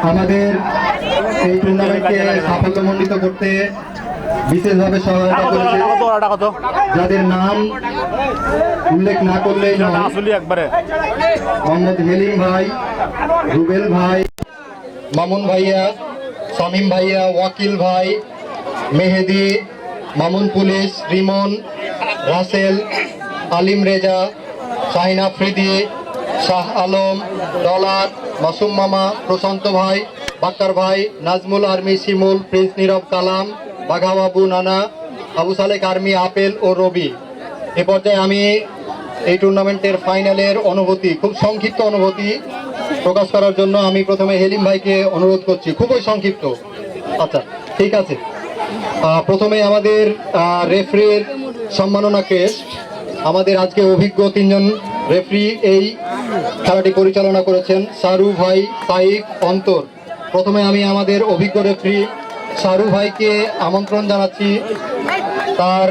আমাদের এই টুর্নামেন্টকে সাফল্যমণ্ডিত করতে বিশেষভাবে সহায়তা করেছে, যাদের নাম উল্লেখ না করলেই নয়, মোহাম্মদ হেলিম ভাই, রুবেল ভাই, মামুন ভাইয়া, শামীম ভাইয়া, ওয়াকিল ভাই, মেহেদি, মামুন পুলিশ, রিমন, রাসেল, আলিম রেজা, শাহিন আফ্রিদি, শাহ আলম, ডলার, মাসুম মামা, প্রশান্ত ভাই, বাক্কার ভাই, নাজমুল আর্মি, শিমুল, প্রিন্স নীরব, কালাম, বাঘাবাবু, নানা, আবু সালেক আর্মি, আপেল ও রবি। এ পর্যায়ে আমি এই টুর্নামেন্টের ফাইনালের অনুভূতি, খুব সংক্ষিপ্ত অনুভূতি প্রকাশ করার জন্য আমি প্রথমে হেলিম ভাইকে অনুরোধ করছি। খুবই সংক্ষিপ্ত। আচ্ছা, ঠিক আছে। প্রথমে আমাদের রেফারির সম্মাননা ক্রেস্ট। আমাদের আজকে অভিজ্ঞ 3 জন রেফারি এই খেলাটি পরিচালনা করেছেন, সারু ভাই, সাইফ, অন্তর। প্রথমে আমি আমাদের অভিজ্ঞ রেফারি সারু ভাইকে আমন্ত্রণ জানাচ্ছি তার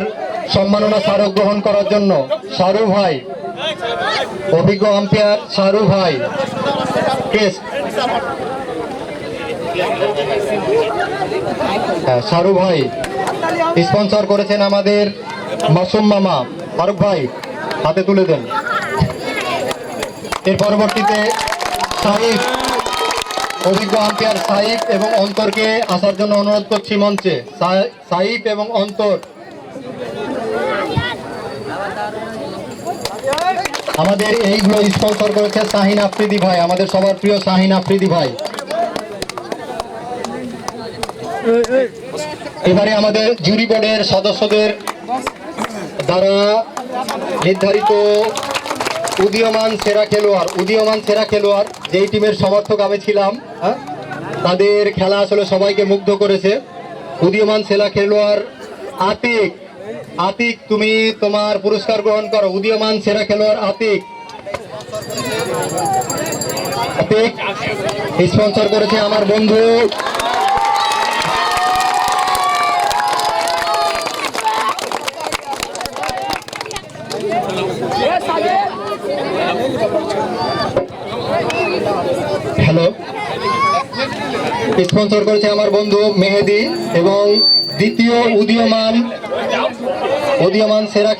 সম্মাননা স্মারক গ্রহণ করার জন্য। সারু ভাই, অভিজ্ঞ আম্পায়ার সারু ভাই, ক্রেস্ট। সারু ভাই স্পন্সর করেছেন আমাদের মাসুম মামা। ফারুক ভাই হাতে তুলে দেন। এর পরবর্তীতে সাইফ, অভিজ্ঞ আম্পায়ার সাইফ এবং অন্তরকে আসার জন্য অনুরোধ করছি মঞ্চে। সাইফ এবং অন্তর। আমাদের এইগুলো স্পন্সর করেছে শাহিন আফ্রিদি ভাই, আমাদের সবার প্রিয় শাহিন আফ্রিদি ভাই। এবারে আমাদের জুরি বোর্ডের সদস্যদের দ্বারা নির্ধারিত উদীয়মান সেরা খেলোয়াড় যেই টিমের সমর্থক আমি ছিলাম, তাদের খেলা আসলে সবাইকে মুগ্ধ করেছে। উদীয়মান সেরা খেলোয়াড় আতিক। আতিক, তুমি তোমার পুরস্কার গ্রহণ করো। উদীয়মান সেরা খেলোয়াড় আতিক। আতিক স্পন্সর করেছে আমার বন্ধু স্পন্সর করেছে আমার বন্ধু মেহেদি। এবং দ্বিতীয় উদীয়মান সেরা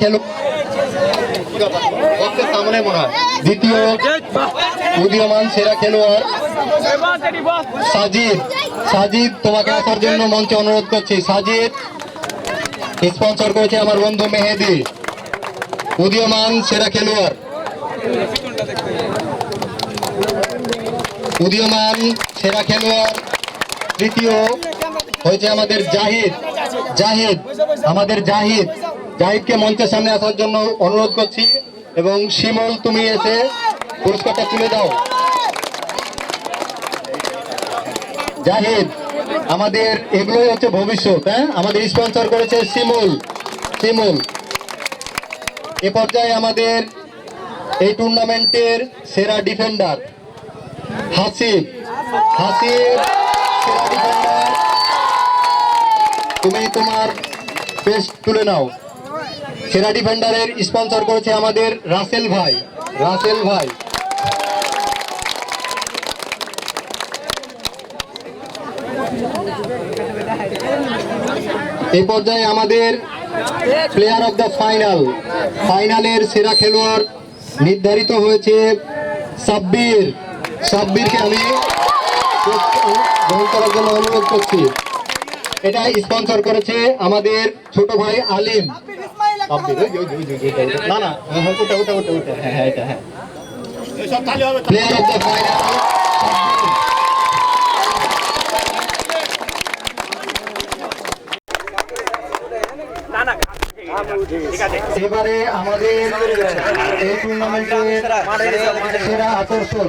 খেলোয়াড় সাজিদ। সাজিদ, তোমাকে আসার জন্য মঞ্চে অনুরোধ করছি। সাজিদ স্পন্সর করেছে আমার বন্ধু মেহেদি। উদীয়মান সেরা খেলোয়াড় তৃতীয় হয়েছে আমাদের জাহিদকে মঞ্চের সামনে আসার জন্য অনুরোধ করছি। এবং শিমুল, তুমি এসে পুরস্কারটা তুলে দাও। জাহিদ, আমাদের এগুলোই হচ্ছে ভবিষ্যৎ। আমাদের স্পন্সর করেছে শিমুল। এ পর্যায়ে আমাদের এই টুর্নামেন্টের সেরা ডিফেন্ডার হাসিব। সেরা ডিফেন্ডার, তুমি তোমার পেস্ট তুলে নাও। সেরা ডিফেন্ডারের স্পন্সর করেছে আমাদের রাসেল ভাই। এই পর্যায়ে আমাদের প্লেয়ার অফ দ্য ফাইনালের সেরা খেলোয়াড় নির্ধারিত হয়েছে সাব্বিরকে আমি গ্রহণ করার জন্য অনুরোধ করছি। এটা স্পন্সর করেছে আমাদের ছোট ভাই আলিম। প্লেয়ার অফ দ্য ফাইনাল এবারে আমাদের এই টুর্নামেন্টের সেরা আকর্ষণ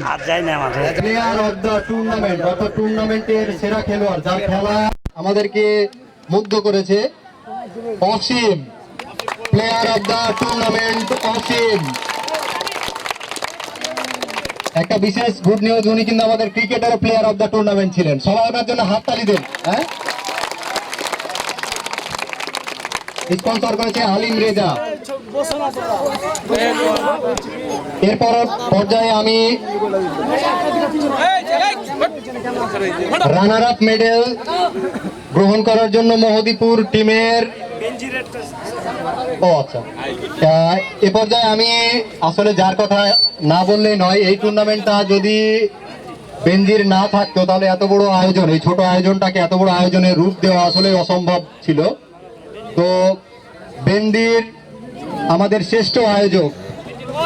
প্লেয়ার অফ দ্য টুর্নামেন্ট, অর্থাৎ টুর্নামেন্টের সেরা খেলোয়াড়, যার খেলা আমাদেরকে মুগ্ধ করেছে, অসীম। প্লেয়ার অফ দ্য টুর্নামেন্ট অসীম। একটা বিশেষ গুড নিউজ, উনি কিন্তু আমাদের cricketer player of the tournament ছিলেন। সবাই ওনার জন্য হাততালি দেন। স্পন্সর করেছে আলিম রেজা। এরপর পর্যায়ে আমি রানার আপ মেডেল গ্রহণ করার জন্য মোহদীপুর টিমের আচ্ছা এ পর্যায়ে আমি আসলে যার কথা না বললেই নয়, এই টুর্নামেন্টটা যদি বেনজির না থাকতো তাহলে এত বড় আয়োজন, এই ছোট আয়োজনটাকে এত বড় আয়োজনের রূপ দেওয়া আসলে অসম্ভব ছিল। তো বেনজির আমাদের শ্রেষ্ঠ আয়োজক,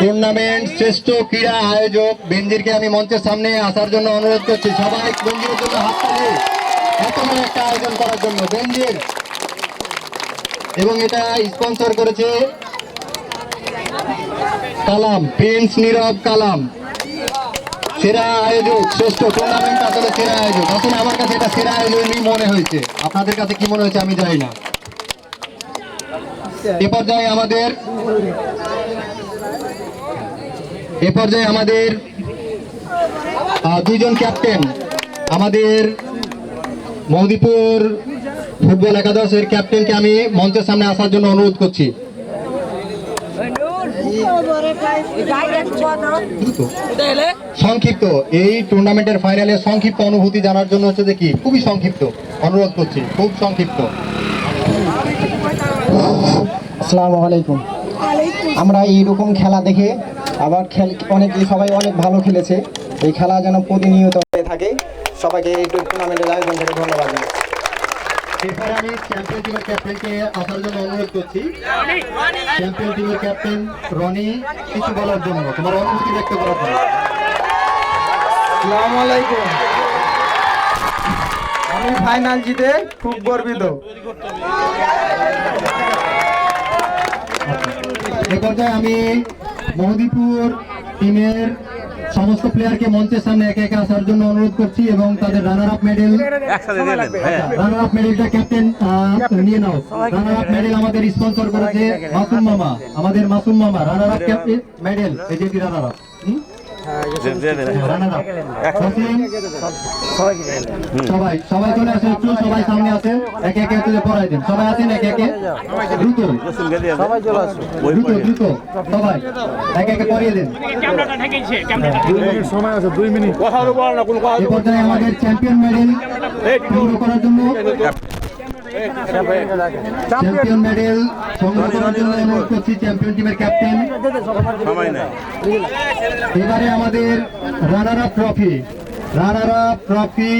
টুর্নামেন্ট শ্রেষ্ঠ ক্রীড়া আয়োজক বেনজিরকে আমি মঞ্চের সামনে আসার জন্য অনুরোধ করছি। সবাই বেনজিরের জন্য হাততালি, এত বড় একটা আয়োজন করার জন্য বেনজির। এবং এটা স্পন্সর করেছে কালাম, প্রিন্স নীরব কালাম। সেরা আয়োজক, শ্রেষ্ঠ টুর্নামেন্ট আসলে সেরা আয়োজক। আসলে আমার কাছে এটা সেরা আয়োজনই মনে হয়েছে, আপনাদের কাছে কি মনে হয়েছে আমি জানি না। এ পর্যায়ে আমাদের দুইজন ক্যাপ্টেন, আমাদের মোহদীপুর ফুটবল একাদশের ক্যাপ্টেনকে আমি মঞ্চের সামনে আসার জন্য অনুরোধ করছি। সংক্ষিপ্ত এই টুর্নামেন্টের ফাইনালে সংক্ষিপ্ত অনুভূতি জানার জন্য হচ্ছে যে কি খুবই সংক্ষিপ্ত অনুরোধ করছি, খুব সংক্ষিপ্ত। আসসালামু আলাইকুম। আমরা এইরকম খেলা দেখে আবার সবাই অনেক ভালো খেলেছে। এই খেলা যেন প্রতিনিয়ত হয়ে থাকে। সবাইকে এই টুর্নামেন্টের আয়োজন করে ধন্যবাদ। এরপরে আমি চ্যাম্পিয়ন টিমের ক্যাপ্টেনকে আসার জন্য অনুরোধ করছি। চ্যাম্পিয়ন টিমের ক্যাপ্টেন রনি, কিছু বলার জন্য, তোমার অনুভূতি ব্যক্ত করার জন্য। আসসালামু আলাইকুম। আমি ফাইনাল জিতে খুব গর্বিত। এ পর্যায়ে আমি মোহদীপুর টিমের সমস্ত প্লেয়ারকে মঞ্চের সামনে একে একে আসার জন্য অনুরোধ করছি এবং তাদের রানার আপ মেডেলটা ক্যাপ্টেন নিয়ে নাও। রানার আপ মেডেল আমাদের স্পন্সর করেছে মাসুম মামা, আমাদের মাসুম মামা। রানার আপ ক্যাপ্টেন মেডেল, এই যে রানার আপ সবাই চলে আসে, একটু সবাই সামনে আসেন, একে একে পড়াই দেন। সবাই আসেন একে একে, দ্রুত সবাই একে একে পড়িয়ে দেন। এ পর্যায়ে আমাদের চ্যাম্পিয়ন মেডেল সংগ্রহ করার জন্য অনুরোধ করছি চ্যাম্পিয়ন টিমের ক্যাপ্টেন। এবারে আমাদের রানার আপ ট্রফি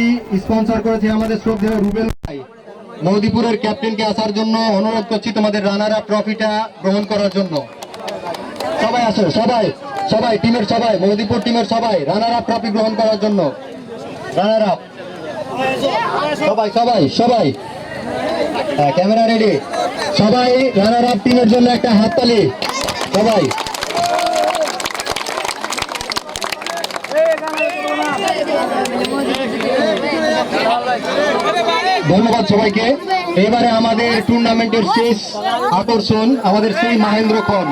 স্পন্সর করেছে আমাদের শ্রদ্ধেয় রুবেল ভাই। মোহদীপুরের ক্যাপ্টেনকে আসার জন্য অনুরোধ করছি তোমাদের রানার আপ ট্রফিটা গ্রহণ করার জন্য। সবাই আসো, সবাই টিমের সবাই, মোহদীপুর টিমের সবাই রানার আপ ট্রফি গ্রহণ করার জন্য। রানার আপ সবাই ক্যামেরা রেডি, সবাই রানার আপ টিমের জন্য একটা হাততালি সবাই। ধন্যবাদ সবাইকে। এবারে আমাদের টুর্নামেন্টের শেষ আকর্ষণ, আমাদের সেই মহেন্দ্র খন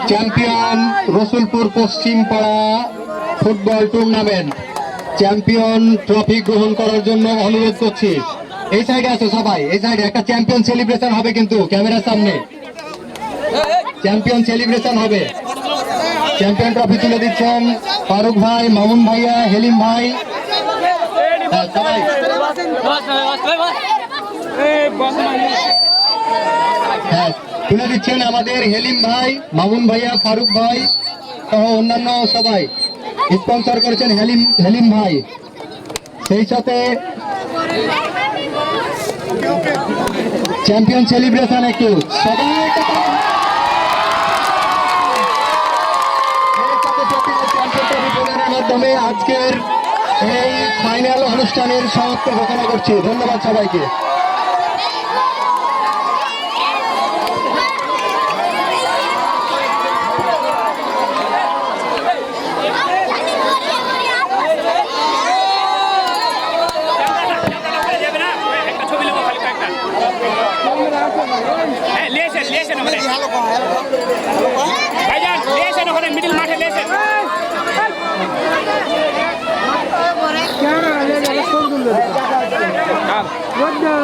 চ্যাম্পিয়ন রসুলপুর পশ্চিম পাড়া ফুটবল টুর্নামেন্ট চ্যাম্পিয়ন ট্রফি গ্রহণ করার জন্য অনুরোধ করছি। এই সাইডে আসো সবাই, এই সাইডে একটা চ্যাম্পিয়ন সেলিব্রেশন হবে, কিন্তু ক্যামেরার সামনে চ্যাম্পিয়ন সেলিব্রেশন হবে। চ্যাম্পিয়ন ট্রফি তুলে দিচ্ছেন ফারুক ভাই, মামুন ভাইয়া, হেলিম ভাই। সবাই তুলে দিচ্ছেন আমাদের হেলিম ভাই, মামুন ভাইয়া, ফারুক ভাই সহ অন্যান্য সবাই স্পন্সর করেছেন হেলিম ভাই। সেই সাথে চ্যাম্পিয়ন সেলিব্রেশন একটু সবাই মাধ্যমে আজকের এই ফাইনাল অনুষ্ঠানের সমাপ্তি ঘোষণা করছি। ধন্যবাদ সবাইকে। What the?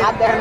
হাত দেখা